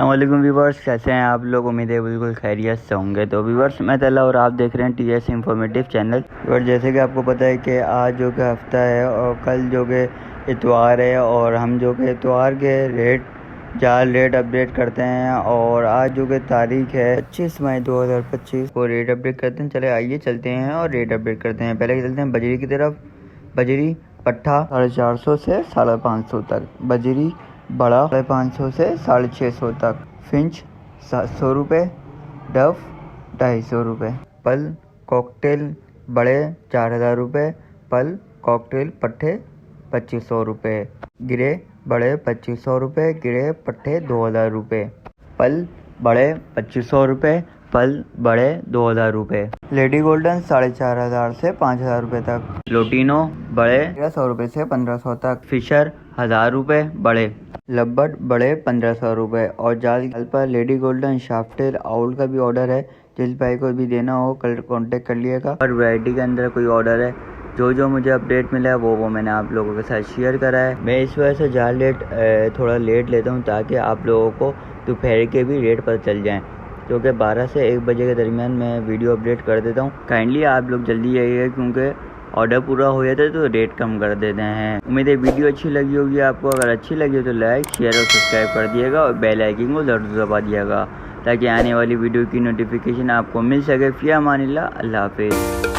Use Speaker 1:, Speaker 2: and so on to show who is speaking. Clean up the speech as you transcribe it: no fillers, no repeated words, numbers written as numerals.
Speaker 1: अस्सलामुअलैकुम व्यूवर्स, कैसे हैं आप लोग। उम्मीद है बिल्कुल खैरियत से होंगे। तो व्यूवर्स, मैं तला और आप देख रहे हैं टीएस इंफॉर्मेटिव चैनल। और जैसे कि आपको पता है कि आज जो कि हफ्ता है और कल जो कि इतवार है और हम जो कि इतवार के रेट अपडेट करते हैं। और आज जो कि तारीख है 25 मई 2025 को रेट अपडेट करते हैं। चले आइए चलते हैं और रेट अपडेट करते हैं। पहले चलते हैं बजरी की तरफ। बजरी पट्ठा 450 से 550 तक, बजरी बड़ा 550 से 650 तक, फिंच 700 रुपये, डफ 250 रुपये, पल कॉकटेल बड़े 4000 रुपये, पल कॉकटेल पट्ठे 2500 रुपये, गिरे बड़े 2500 रुपये, गिरे पट्ठे 2000 रुपये, पल बड़े 2500 रुपये, पल बड़े 2000 रुपये, लेडी गोल्डन 4500 से 5000 रुपये तक, लोटिनो बड़े 1300 रुपये से 1500 तक, फिशर 1000 रुपये बड़े, लब्बट बड़े 1500 रुपये। और जाल पर लेडी गोल्डन शाफ्टेल आउल का भी ऑर्डर है। जिस भाई को भी देना हो कल कांटेक्ट कर लिएगा। और वैरायटी के अंदर कोई ऑर्डर है, जो मुझे अपडेट मिला है वो मैंने आप लोगों के साथ शेयर करा है। मैं इस वजह से जाल रेट थोड़ा लेट लेता हूँ ताकि आप लोगों को दोपहर के भी रेट पता चल जाएँ, क्योंकि 12 से 1 बजे के दरमियान मैं वीडियो अपडेट कर देता हूँ। काइंडली आप लोग जल्दी आइएगा, क्योंकि ऑर्डर पूरा हो जाता है तो रेट कम कर देते हैं। उम्मीद है वीडियो अच्छी लगी होगी आपको। अगर अच्छी लगी हो तो लाइक, शेयर और सब्सक्राइब कर दिएगा और बेल आइकन को ज़रूर दबा दिएगा ताकि आने वाली वीडियो की नोटिफिकेशन आपको मिल सके। फ़ी अमानिल्लाह, अल्लाह हाफिज़।